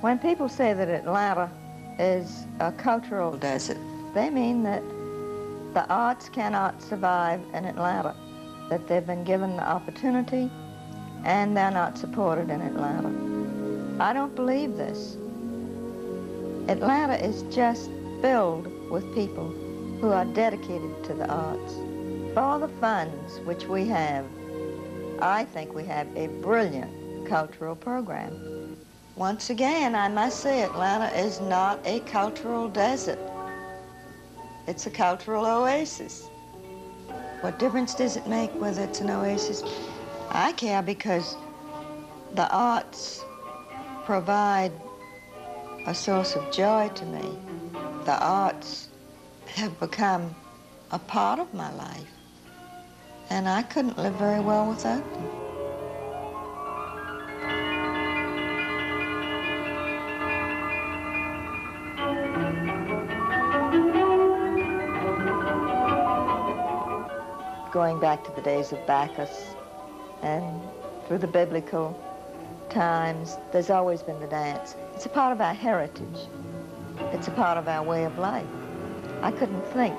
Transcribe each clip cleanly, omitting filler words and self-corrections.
When people say that Atlanta is a cultural desert, they mean that the arts cannot survive in Atlanta, that they've been given the opportunity and they're not supported in Atlanta. I don't believe this. Atlanta is just filled with people who are dedicated to the arts. For all the funds which we have, I think we have a brilliant cultural program. Once again, I must say Atlanta is not a cultural desert. It's a cultural oasis. What difference does it make whether it's an oasis? I care because the arts provide a source of joy to me. The arts have become a part of my life, and I couldn't live very well without them. Going back to the days of Bacchus and through the biblical times, there's always been the dance. It's a part of our heritage. It's a part of our way of life. I couldn't think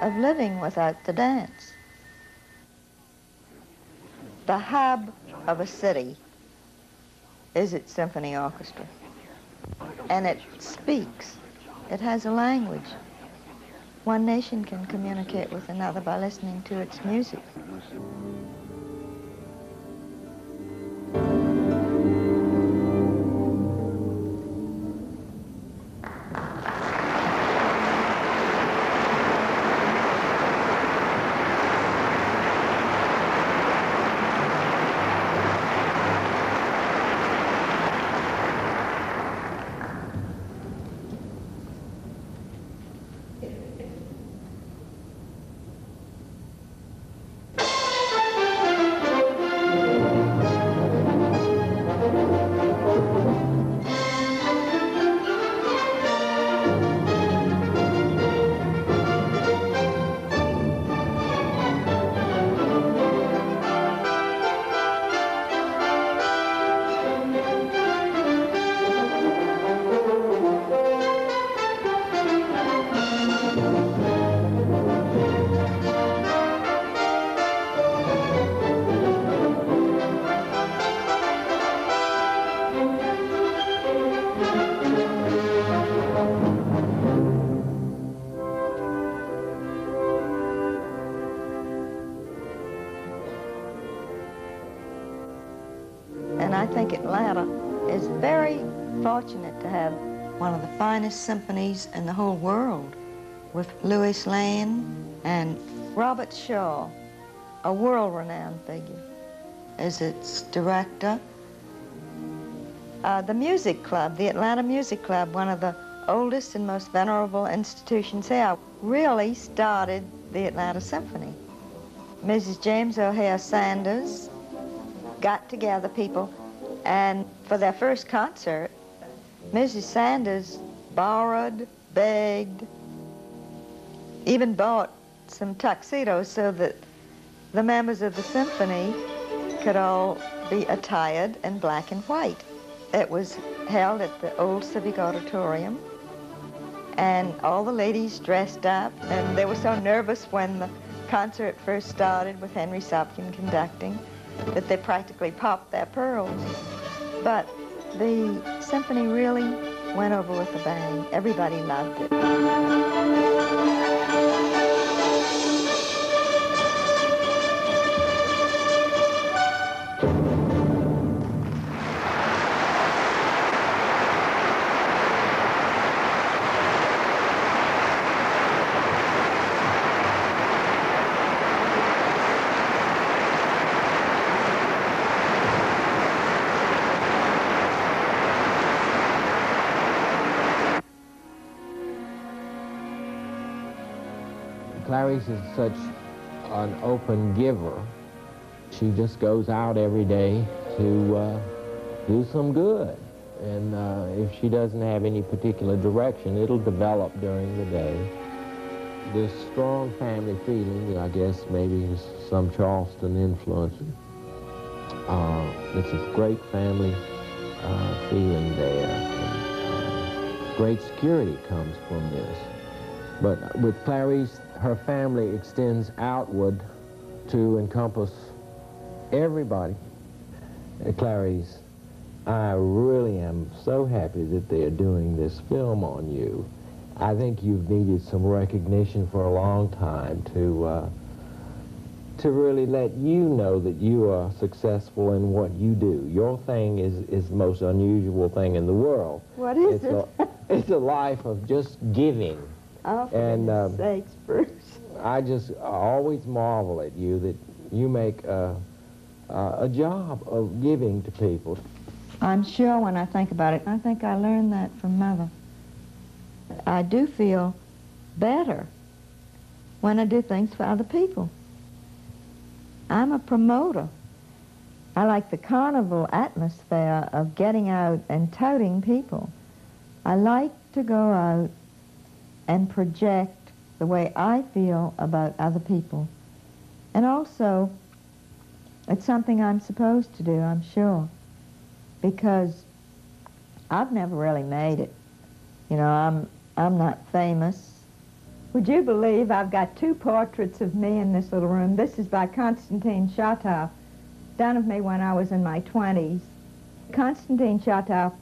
of living without the dance. The hub of a city is its symphony orchestra, and it speaks. It has a language. One nation can communicate with another by listening to its music. I think Atlanta is very fortunate to have one of the finest symphonies in the whole world, with Louis Lane and Robert Shaw, a world-renowned figure, as its director. The music club, the Atlanta Music Club, one of the oldest and most venerable institutions here, really started the Atlanta Symphony. Mrs. James O'Hare Sanders got together people, and for their first concert, Mrs. Sanders borrowed, begged, even bought some tuxedos so that the members of the symphony could all be attired in black and white. It was held at the old Civic Auditorium, and all the ladies dressed up, and they were so nervous when the concert first started with Henry Sopkin conducting that they practically popped their pearls. But the symphony really went over with a bang. Everybody loved it. Clarice is such an open giver. She just goes out every day to do some good. And if she doesn't have any particular direction, it'll develop during the day. This strong family feeling, I guess maybe there's some Charleston influence. It's a great family feeling there. great security comes from this. But with Clarice, her family extends outward to encompass everybody. Clarice, I really am so happy that they're doing this film on you. I think you've needed some recognition for a long time to really let you know that you are successful in what you do. Your thing is the most unusual thing in the world. What is it? It's a life of just giving. Oh, for goodness sakes, Bruce. I just always marvel at you that you make a job of giving to people. I'm sure when I think about it, I think I learned that from Mother. I do feel better when I do things for other people. I'm a promoter. I like the carnival atmosphere of getting out and toting people. I like to go out and project the way I feel about other people. And also, it's something I'm supposed to do, I'm sure, because I've never really made it. You know, I'm not famous. Would you believe I've got 2 portraits of me in this little room? This is by Konstantin Shatov, done of me when I was in my 20s. Konstantin Shatov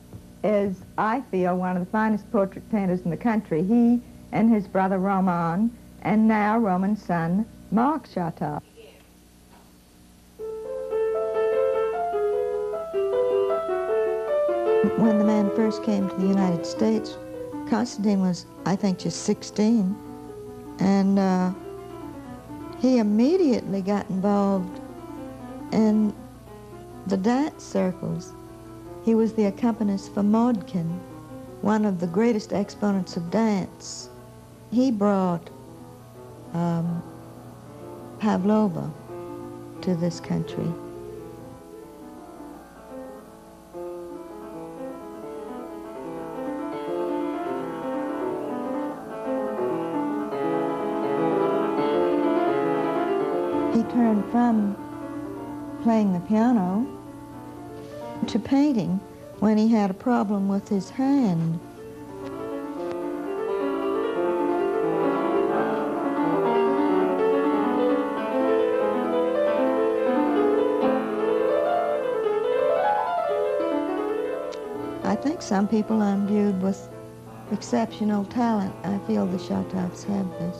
is, I feel, one of the finest portrait painters in the country. He and his brother Roman, and now Roman's son, Mark Shatov. When the man first came to the United States, Konstantin was, I think, just 16. And he immediately got involved in the dance circles. He was the accompanist for Modkin, one of the greatest exponents of dance. He brought Pavlova to this country. He turned from playing the piano to painting when he had a problem with his hand. I think some people are imbued with exceptional talent. I feel the Shatovs have this.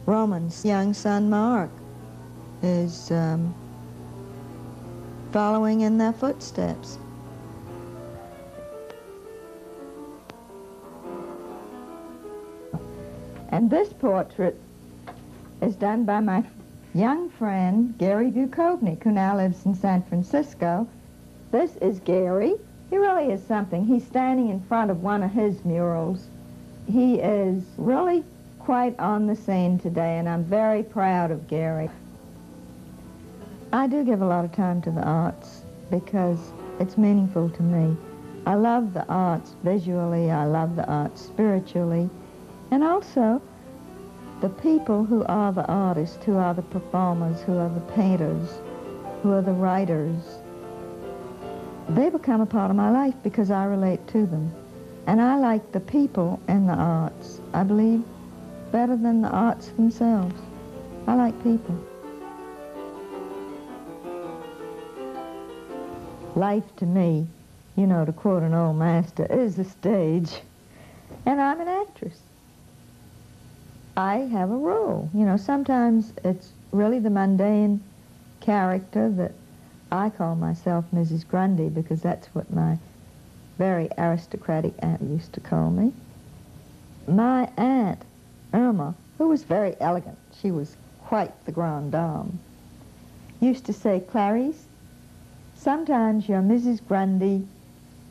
Roman's young son, Mark, is following in their footsteps. And this portrait is done by my young friend, Gary Dukovnik, who now lives in San Francisco. This is Gary. He really is something. He's standing in front of one of his murals. He is really quite on the scene today, and I'm very proud of Gary. I do give a lot of time to the arts because it's meaningful to me. I love the arts visually, I love the arts spiritually, and also the people who are the artists, who are the performers, who are the painters, who are the writers. They become a part of my life because I relate to them. And I like the people in the arts, I believe, better than the arts themselves. I like people. Life to me, you know, to quote an old master, is a stage. And I'm an actress. I have a role. You know, sometimes it's really the mundane character that I call myself Mrs. Grundy because that's what my very aristocratic aunt used to call me. My aunt, Irma, who was very elegant, she was quite the grande dame, used to say, Clarice, sometimes you're Mrs. Grundy,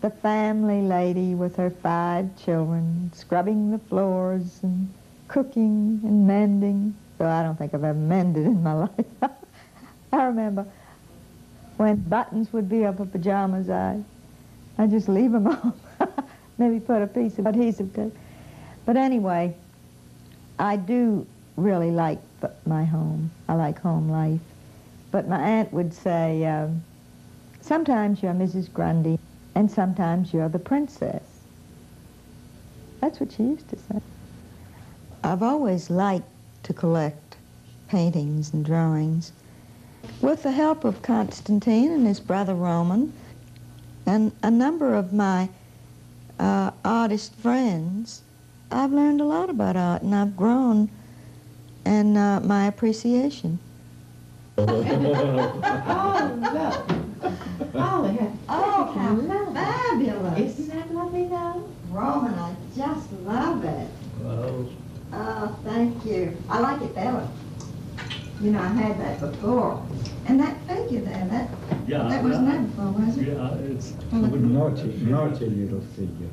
the family lady with her 5 children, scrubbing the floors and cooking and mending. So I don't think I've ever mended in my life. I remember when buttons would be up her pajamas, I just leave them on. Maybe put a piece of adhesive tape. But anyway, I do really like my home. I like home life. But my aunt would say, sometimes you're Mrs. Grundy, and sometimes you're the princess. That's what she used to say. I've always liked to collect paintings and drawings. With the help of Constantine and his brother Roman, and a number of my artist friends, I've learned a lot about art, and I've grown in my appreciation. Oh, look. Oh, how fabulous. Isn't that lovely, though? Roman, I just love it. Well, Oh, thank you. I like it better. You know, I had that before. And that figure there, that wasn't there before, was it? yeah, it's Naughty little figure.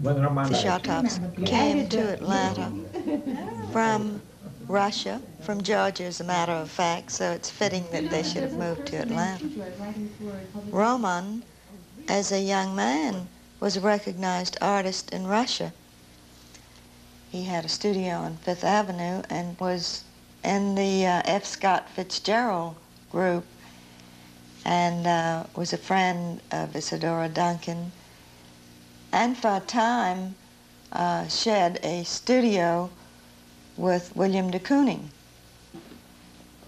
When Roman The Shatops came to Atlanta from Russia, from Georgia, as a matter of fact, so it's fitting that they should have moved to Atlanta. Roman, as a young man, was a recognized artist in Russia. He had a studio on Fifth Avenue and was in the F. Scott Fitzgerald group, and was a friend of Isadora Duncan, and for a time shared a studio with William de Kooning.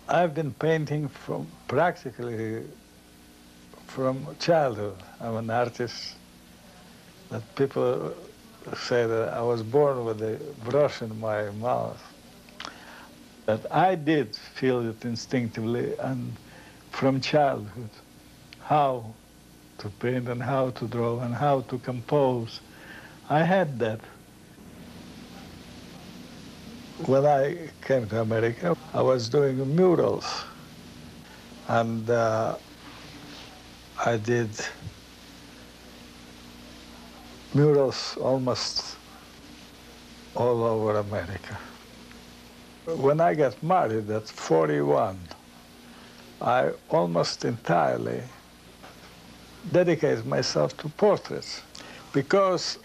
I've been painting from practically from childhood. I'm an artist. That people say that I was born with a brush in my mouth. But I did feel it instinctively and from childhood, how to paint and how to draw and how to compose. I had that. When I came to America, I was doing murals, and I did murals almost all over America. When I got married at 41, I almost entirely dedicated myself to portraits, because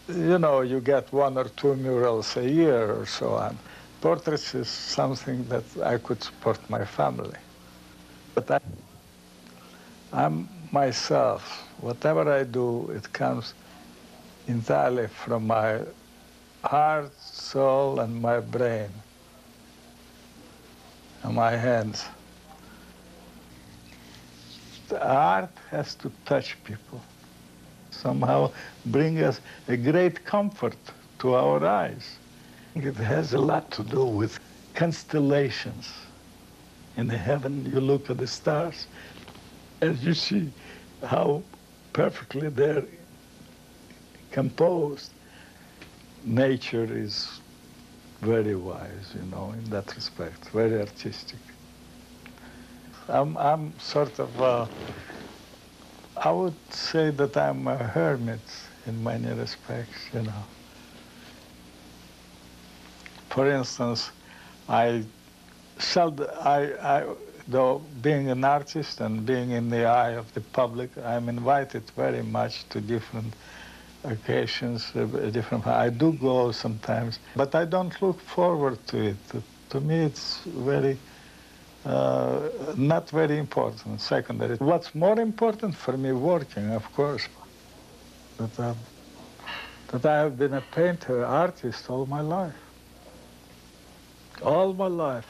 you know, you get 1 or 2 murals a year or so on. Portraits is something that I could support my family. But I'm myself. Whatever I do, it comes entirely from my heart, soul, and my brain, and my hands. The art has to touch people, somehow bring us a great comfort to our eyes. It has a lot to do with constellations. In the heaven, you look at the stars, and you see how perfectly they're composed. Nature is very wise, you know, in that respect, very artistic. I'm sort of, I would say that I'm a hermit in many respects, you know. For instance, though being an artist and being in the eye of the public, I'm invited very much to different occasions, I do go sometimes, but I don't look forward to it. To me, it's very, not very important, secondary. What's more important for me, working, of course, that I have been a painter, artist all my life. All my life,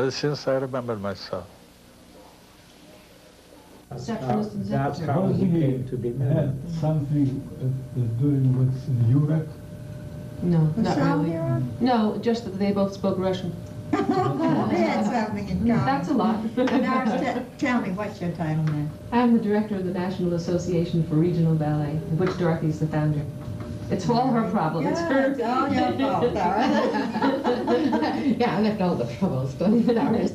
since I remember myself. That's how he came to be had married. something doing with Europe. No, Was not Saul really. here on? No, just that they both spoke Russian. They had something in common. That's a lot. Doris, tell me, what's your title now? I'm the director of the National Association for Regional Ballet, of which Dorothy's the founder. It's all her problem. It's her. It's all your fault, Doris. Yeah, I left all the troubles to Doris.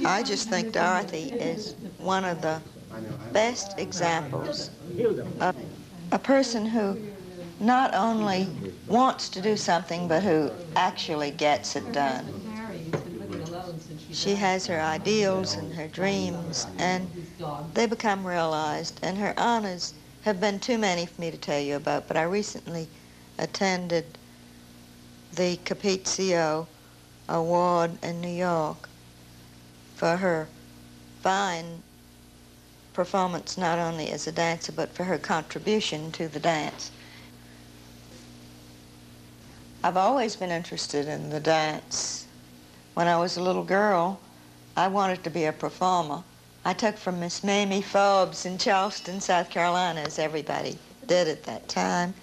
I just think Dorothy is one of the best examples of a person who not only wants to do something, but who actually gets it done. She has her ideals and her dreams, and they become realized, and her honors have been too many for me to tell you about, but I recently attended the Capizio Award in New York for her fine performance, not only as a dancer, but for her contribution to the dance. I've always been interested in the dance. When I was a little girl, I wanted to be a performer. I took from Miss Mamie Forbes in Charleston, South Carolina, as everybody did at that time.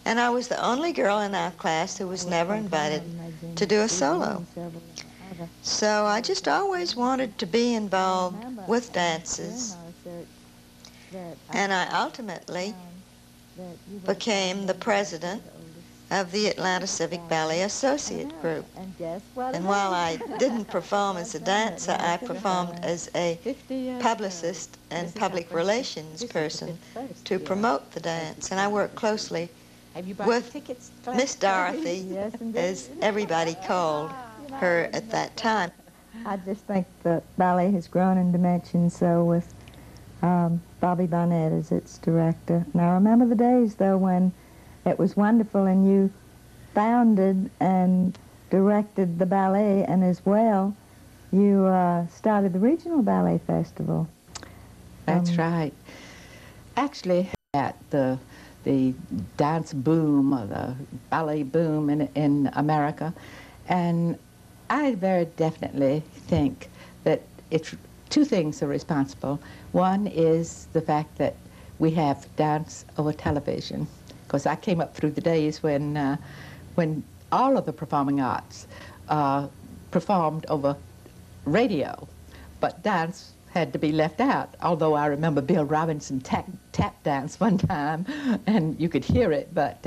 And I was the only girl in our class who was never invited to do a solo. So I just always wanted to be involved with dances. And I ultimately became the president of the Atlanta Civic Ballet Associate Group. And while I didn't perform as a dancer, I performed as a publicist and public relations person to promote the dance. And I worked closely with Miss Dorothy, as everybody called her at that time. I just think the ballet has grown in dimension, so with Bobby Barnett as its director. And I remember the days, though, when it was wonderful and you founded and directed the ballet, and as well, you started the Regional Ballet Festival. That's right. Actually, at the dance boom, or the ballet boom in America, and I very definitely think that two things are responsible. One is the fact that we have dance over television, because I came up through the days when all of the performing arts performed over radio, but dance had to be left out. Although I remember Bill Robinson tap dance one time, and you could hear it, but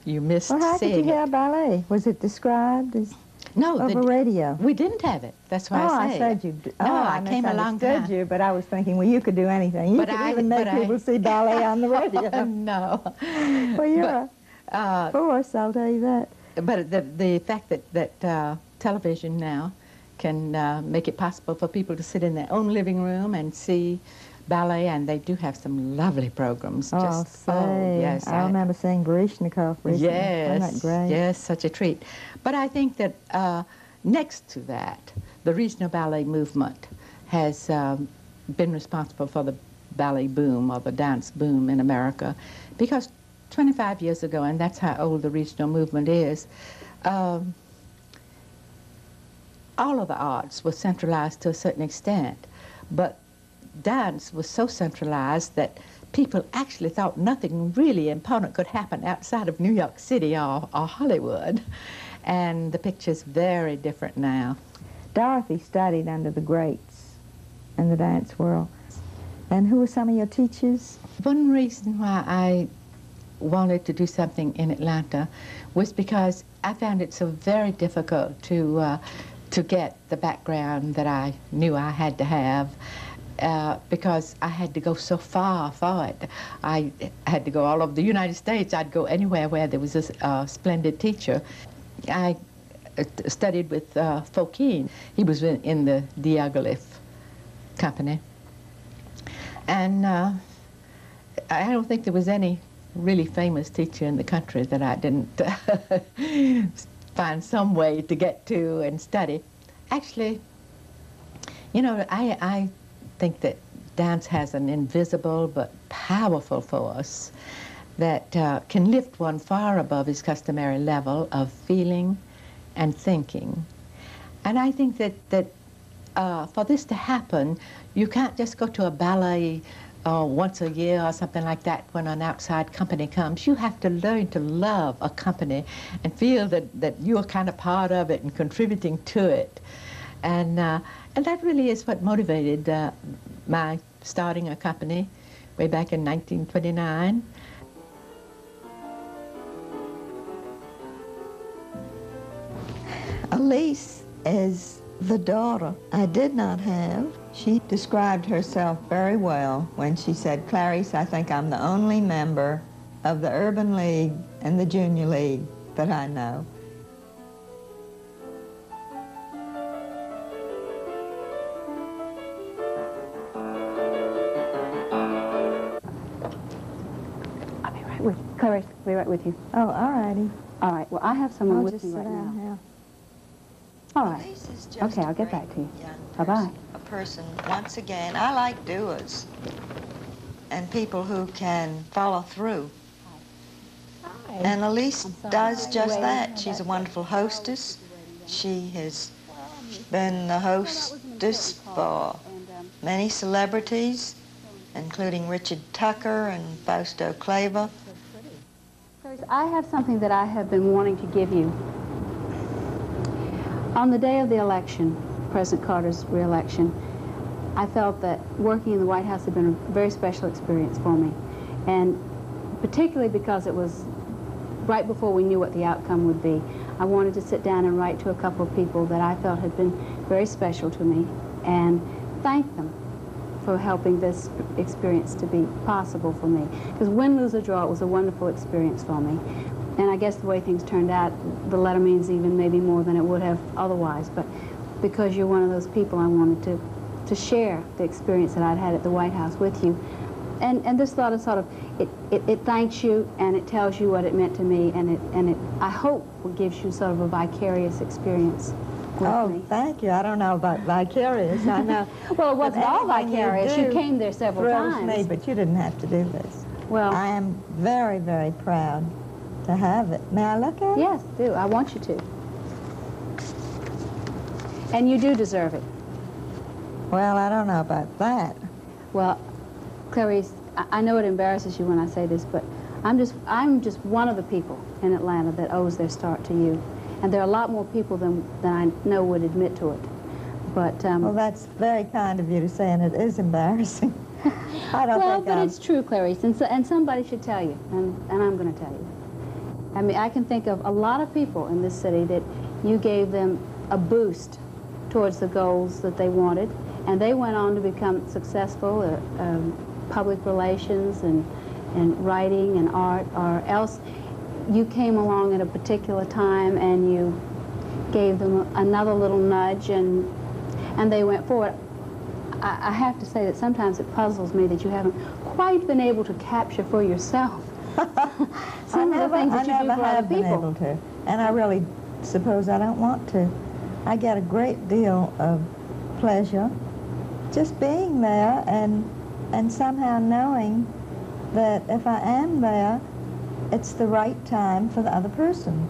you missed seeing it. Well, how did you hear ballet? Was it described as over radio? We didn't have it. That's why I say. I said you. No, I came a long time. You, but I was thinking, well, you could do anything. You could even make people see ballet on the radio. No. Well, you're a force, I'll tell you that. But the fact that television now can make it possible for people to sit in their own living room and see ballet, and they do have some lovely programs. Yes. I remember seeing Baryshnikov recently. Yes, Isn't that great? Yes, such a treat. But I think that next to that, the regional ballet movement has been responsible for the ballet boom, or the dance boom in America, because 25 years ago, and that's how old the regional movement is, all of the arts were centralized to a certain extent, but dance was so centralized that people actually thought nothing really important could happen outside of New York City or Hollywood, and the picture's very different now. Dorothy studied under the greats in the dance world. And who were some of your teachers? One reason why I wanted to do something in Atlanta was because I found it so very difficult to get the background that I knew I had to have, because I had to go so far for it. I had to go all over the United States. I'd go anywhere where there was a splendid teacher. I studied with Fokine. He was in the Diaghilev company. And I don't think there was any really famous teacher in the country that I didn't find some way to get to and study. Actually, you know, I think that dance has an invisible but powerful force that can lift one far above his customary level of feeling and thinking. And I think that for this to happen, you can't just go to a ballet once a year or something like that when an outside company comes. You have to learn to love a company and feel that you're kind of part of it and contributing to it. And that really is what motivated my starting a company way back in 1929. Elise is the daughter I did not have. She described herself very well when she said, "Clarice, I think I'm the only member of the Urban League and the Junior League that I know." I'll be right with you. Clarice, I'll be right with you. Oh, all righty. All right, well, I have someone with just me sit right down now. here. All right. Elise is just Okay, I'll get a great back to you. young Bye-bye. A person, once again, I like doers and people who can follow through. And Elise does just that. She's a wonderful hostess. She has been the hostess for many celebrities, including Richard Tucker and Fausto Claver. I have something that I have been wanting to give you. On the day of the election, President Carter's re-election, I felt that working in the White House had been a very special experience for me. And particularly because it was right before we knew what the outcome would be, I wanted to sit down and write to a couple of people that I felt had been very special to me and thank them for helping this experience to be possible for me. Because win, lose, or draw, it was a wonderful experience for me. And I guess the way things turned out, the letter means even maybe more than it would have otherwise. But because you're one of those people, I wanted to share the experience that I'd had at the White House with you. And this thought is sort of, it thanks you and it tells you what it meant to me, and it I hope gives you sort of a vicarious experience. Oh, thank you. I don't know about vicarious. I know. Well, it wasn't all vicarious. You came there several times. Me, but you didn't have to do this. Well, I am very, very proud to have it. May I look at it? Yes, do. I want you to. And you do deserve it. Well, I don't know about that. Well, Clarice, I know it embarrasses you when I say this, but I'm just one of the people in Atlanta that owes their start to you. And there are a lot more people than I know would admit to it. But well, that's very kind of you to say, and it is embarrassing. I don't well, think but it's true, Clarice, and somebody should tell you, and I'm going to tell you. I mean, I can think of a lot of people in this city that you gave them a boost towards the goals that they wanted, and they went on to become successful public relations and writing and art, or else you came along at a particular time and you gave them another little nudge and they went forward. I have to say that sometimes it puzzles me that you haven't quite been able to capture for yourself some of the things that you do for other people. Been able to, and I really suppose I don't want to. I get a great deal of pleasure just being there and somehow knowing that if I am there, it's the right time for the other person.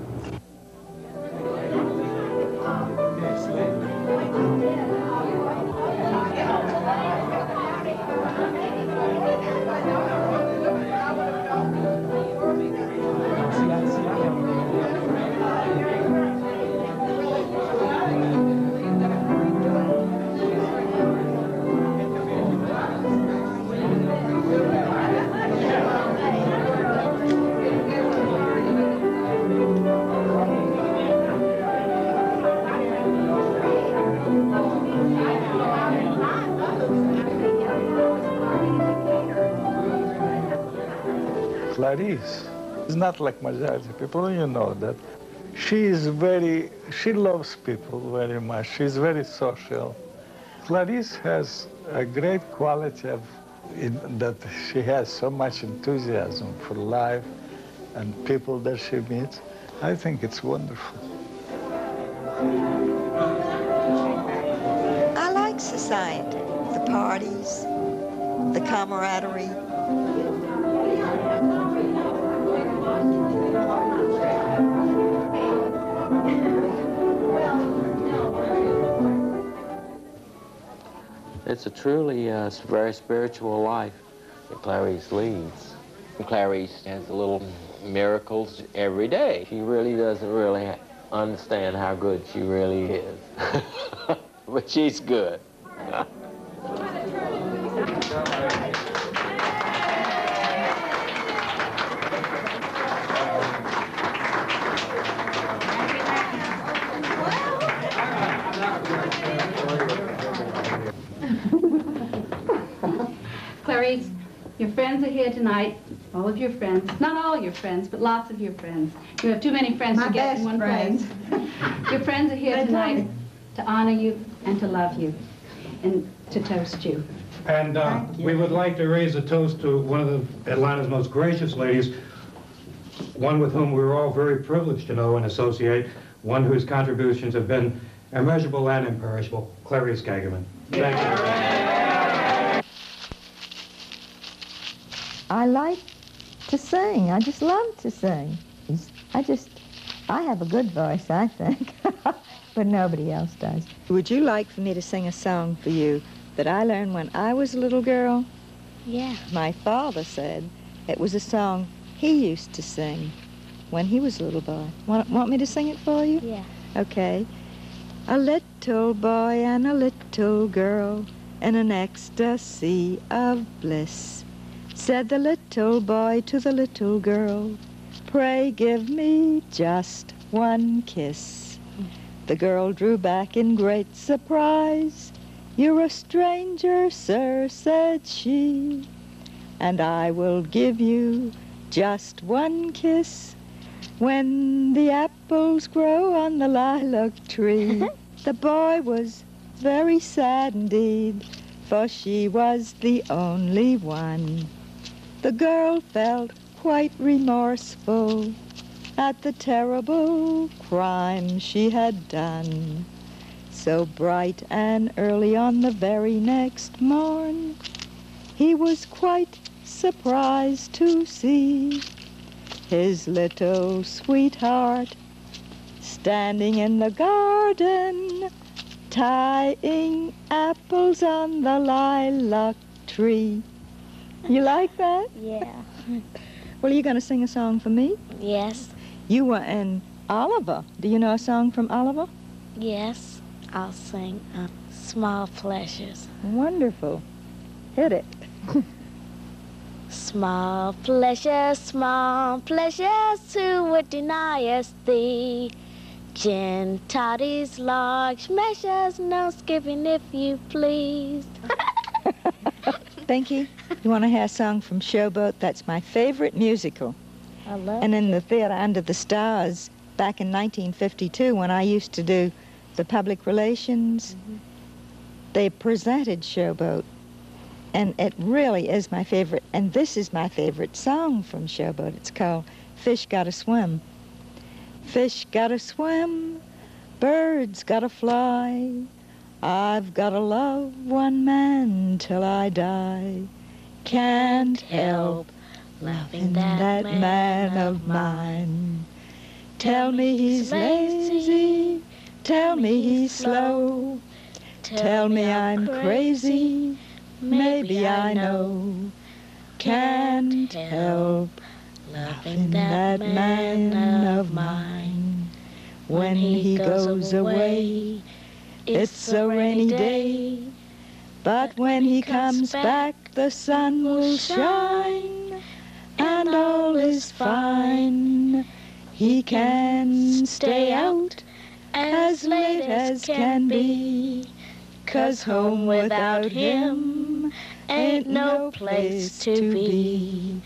Clarice is not like majority of people, you know that. She loves people very much. She's very social. Clarice has a great quality that she has so much enthusiasm for life and people that she meets. I think it's wonderful. I like society, the parties, the camaraderie. It's a truly very spiritual life that Clarice leads. Clarice has little miracles every day. She really doesn't really understand how good she really is. But she's good. Clarice, your friends are here tonight, all of your friends. Not all your friends, but lots of your friends. You have too many friends to get in one place. Your friends are here tonight to honor you and to love you and to toast you. And we would like to raise a toast to one of Atlanta's most gracious ladies, one with whom we were all very privileged to know and associate, one whose contributions have been immeasurable and imperishable, Clarice Geigerman. Thank you. I like to sing. I just love to sing. I have a good voice, I think, but nobody else does. Would you like for me to sing a song for you that I learned when I was a little girl? Yeah. My father said it was a song he used to sing when he was a little boy. Want me to sing it for you? Yeah. Okay. A little boy and a little girl in an ecstasy of bliss, said the little boy to the little girl, "Pray give me just one kiss." The girl drew back in great surprise. "You're a stranger, sir," said she, "and I will give you just one kiss when the apples grow on the lilac tree." The boy was very sad indeed, for she was the only one. The girl felt quite remorseful at the terrible crime she had done. So bright and early on the very next morn, he was quite surprised to see his little sweetheart standing in the garden, tying apples on the lilac tree. You like that? Yeah. Well, are you going to sing a song for me? Yes. You were in Oliver. Do you know a song from Oliver? Yes. I'll sing Small Pleasures. Wonderful. Hit it. Small pleasures, who would deny us thee? Gin toddies, large measures, no skipping if you please. Pinky, you want to hear a song from Showboat? That's my favorite musical. I love And in the theater Under the Stars, back in 1952, when I used to do the public relations, they presented Showboat. And it really is my favorite. And this is my favorite song from Showboat. It's called Fish Gotta Swim. Fish gotta swim, birds gotta fly. I've gotta love one man till I die. Can't help loving that man of mine. Tell me he's lazy, tell me he's slow, tell me I'm crazy, maybe I know. Can't help loving that man of mine. When he goes away, it's a rainy day, but when he comes back, the sun will shine, and all is fine. He can stay out as late as can be, 'cause home without him ain't no place to be.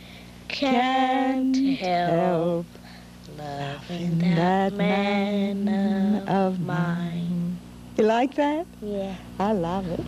Can't help loving that man of mine. You like that? Yeah. I love it.